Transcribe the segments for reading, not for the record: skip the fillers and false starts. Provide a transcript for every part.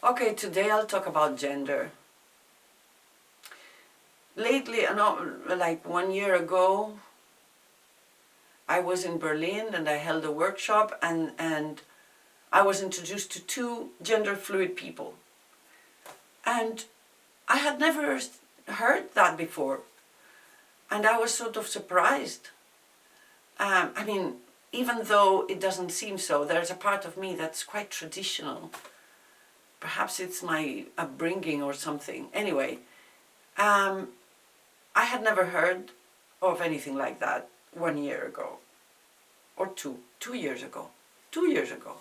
Okay, today I'll talk about gender. Lately, like 1 year ago, I was in Berlin and I held a workshop and I was introduced to two gender fluid people. And I had never heard that before. And I was sort of surprised. Even though it doesn't seem so, there's a part of me that's quite traditional. Perhaps it's my upbringing or something. Anyway, I had never heard of anything like that 1 year ago. Or 2 years ago. 2 years ago.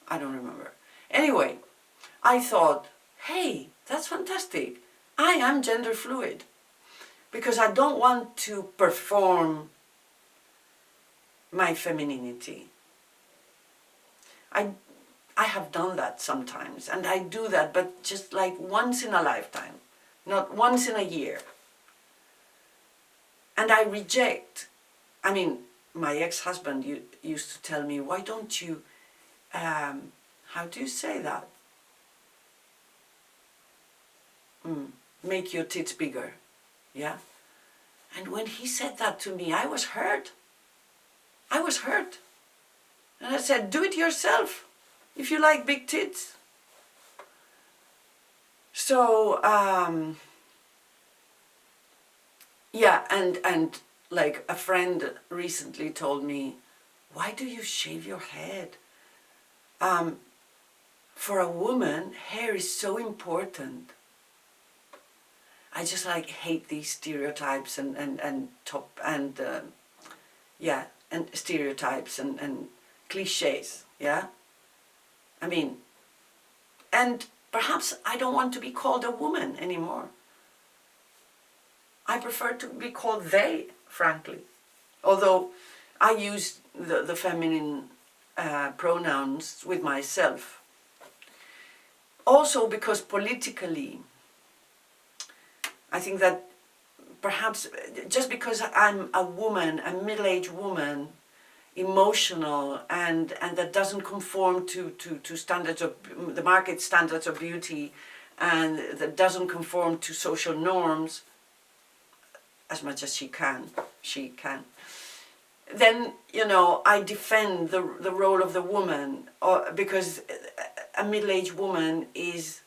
I don't remember. Anyway, I thought, hey, that's fantastic. I am gender fluid. Because I don't want to perform my femininity. I have done that sometimes, and I do that, but just like once in a lifetime, not once in a year. And I reject. My ex-husband used to tell me, why don't you, how do you say that? Make your tits bigger, yeah? And when he said that to me, I was hurt. I was hurt. And I said, do it yourself, if you like big tits. So, yeah, and like a friend recently told me, why do you shave your head? For a woman, hair is so important. I just hate these stereotypes and stereotypes and cliches, yeah? And perhaps I don't want to be called a woman anymore. I prefer to be called they, frankly. Although I use the feminine pronouns with myself. Also because politically, I think that perhaps just because I'm a woman, a middle-aged woman, emotional and that doesn't conform to standards of the market standards of beauty, and that doesn't conform to social norms as much as she can, then I defend the role of the woman, because a middle-aged woman is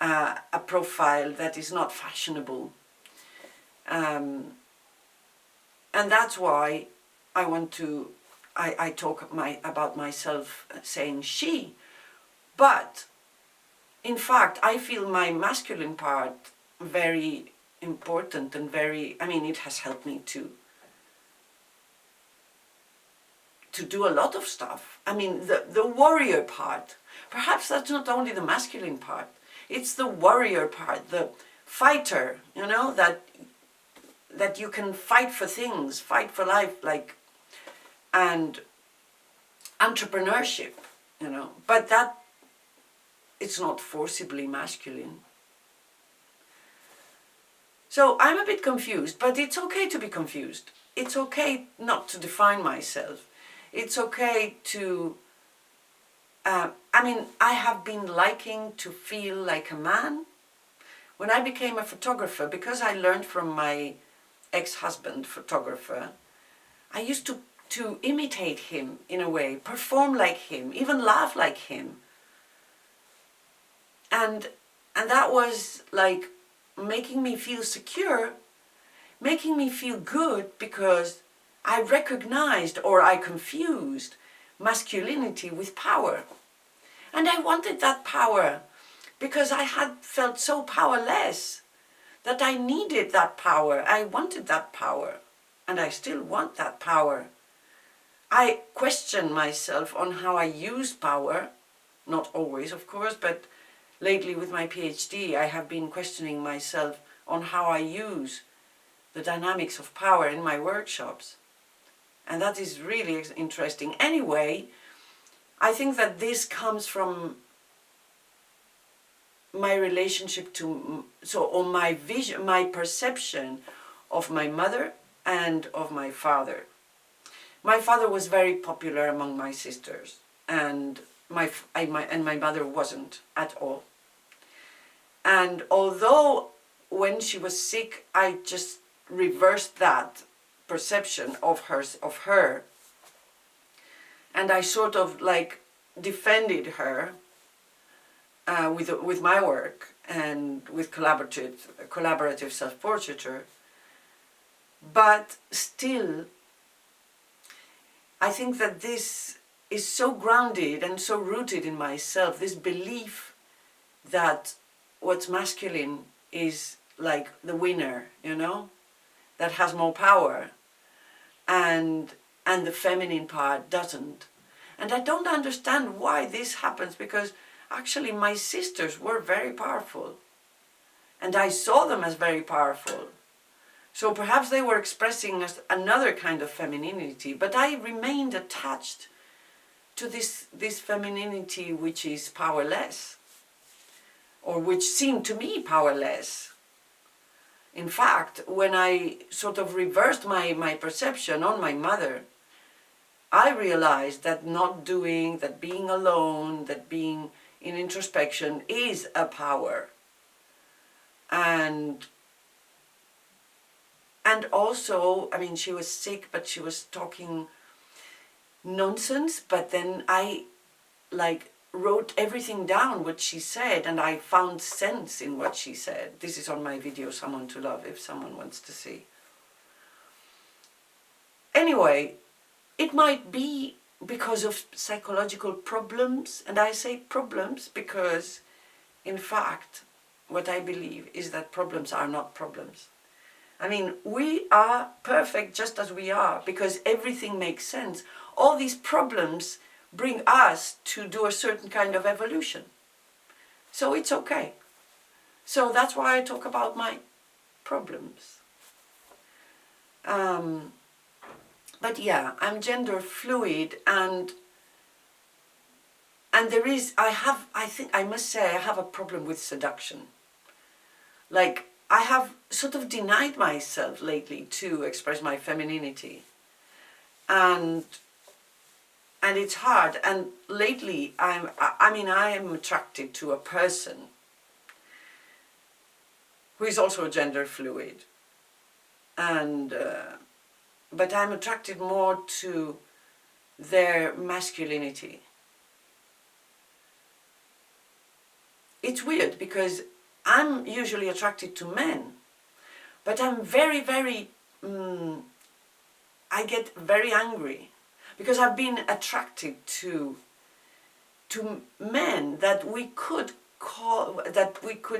a profile that is not fashionable, and that's why I talk about myself saying she. But in fact, I feel my masculine part very important and it has helped me to do a lot of stuff. The warrior part, perhaps that's not only the masculine part, it's the warrior part, the fighter, that you can fight for things, fight for life, and entrepreneurship, but that it's not forcibly masculine. So I'm a bit confused, but it's okay to be confused. It's okay not to define myself. It's okay to, I have been liking to feel like a man. When I became a photographer, because I learned from my ex-husband photographer, I used to imitate him in a way, perform like him, even laugh like him. And that was like making me feel secure, making me feel good, because I recognized, or I confused, masculinity with power. And I wanted that power because I had felt so powerless that I needed that power. I wanted that power, and I still want that power. I question myself on how I use power, not always, of course, but lately with my PhD, I have been questioning myself on how I use the dynamics of power in my workshops. And that is really interesting. Anyway, I think that this comes from my relationship my vision, my perception of my mother and of my father. My father was very popular among my sisters, and and my mother wasn't at all. And although when she was sick, I just reversed that perception of her, and I sort of like defended her with my work and with collaborative self-portraiture. But still, I think that this is so grounded and so rooted in myself, this belief that what's masculine is like the winner, you know, that has more power, and the feminine part doesn't. And I don't understand why this happens, because actually my sisters were very powerful, and I saw them as very powerful. So perhaps they were expressing another kind of femininity, but I remained attached to this femininity which is powerless, or which seemed to me powerless. In fact, when I sort of reversed my perception on my mother, I realized that not doing, that being alone, that being in introspection is a power. And also, I mean, she was sick, but she was talking nonsense, but then I like wrote everything down what she said, and I found sense in what she said. This is on my video, Someone to Love, if someone wants to see. Anyway, it might be because of psychological problems, and I say problems because, in fact, what I believe is that problems are not problems. I mean, we are perfect just as we are, because everything makes sense. All these problems bring us to do a certain kind of evolution. So it's okay. So that's why I talk about my problems. But yeah, I'm gender fluid, and there is, I must say, I have a problem with seduction. Like, I have sort of denied myself lately to express my femininity. And it's hard. And lately, I am attracted to a person who is also gender fluid. And, but I'm attracted more to their masculinity. It's weird because I'm usually attracted to men, but I'm very, very, I get very angry because I've been attracted to men that we could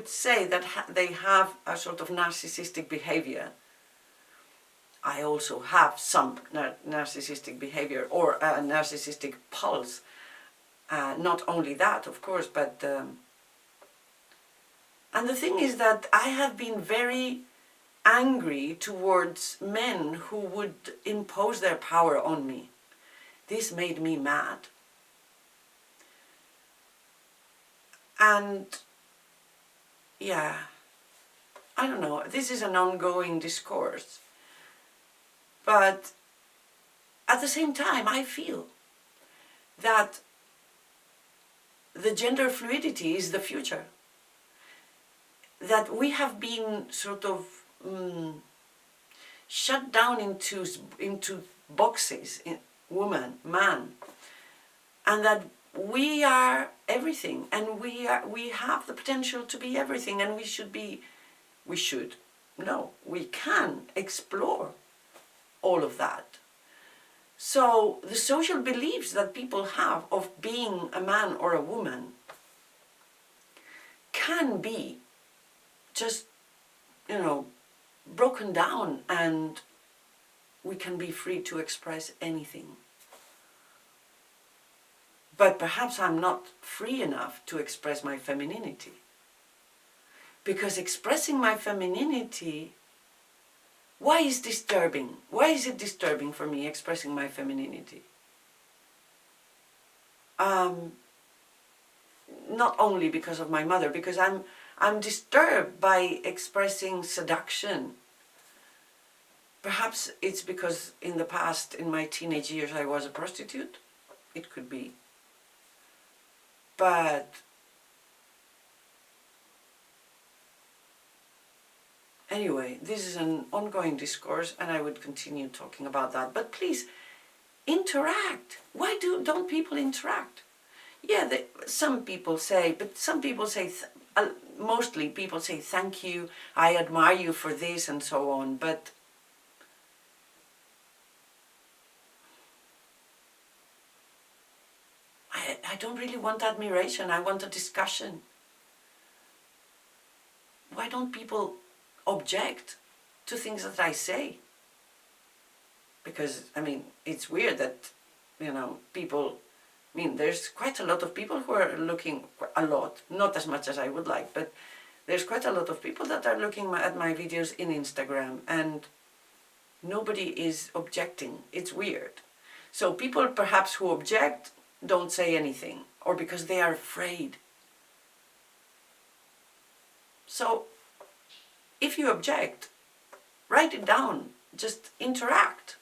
say that they have a sort of narcissistic behavior. I also have some narcissistic behavior, or a narcissistic pulse. Not only that, of course, but and the thing is that I have been very angry towards men who would impose their power on me. This made me mad. And yeah, I don't know, this is an ongoing discourse. But at the same time, I feel that the gender fluidity is the future. That we have been sort of shut down into boxes, woman, man, and that we are everything, and we have the potential to be everything, and we can explore all of that. So the social beliefs that people have of being a man or a woman can be just, broken down, and we can be free to express anything. But perhaps I'm not free enough to express my femininity. Because expressing my femininity, why is disturbing? Why is it disturbing for me expressing my femininity? Not only because of my mother, because I'm disturbed by expressing seduction. Perhaps it's because in the past, in my teenage years, I was a prostitute. It could be. But anyway, this is an ongoing discourse, and I would continue talking about that. But please, interact. Why don't people interact? Yeah, some people say, but some people say, mostly people say thank you, I admire you for this, and so on. But I don't really want admiration. I want a discussion. Why don't people object to things that I say? Because, I mean, it's weird that, people, there's quite a lot of people who are looking, a lot, not as much as I would like, but there's quite a lot of people that are looking at my videos in Instagram, and nobody is objecting. It's weird. So people perhaps who object don't say anything, or because they are afraid. So if you object, write it down, just interact.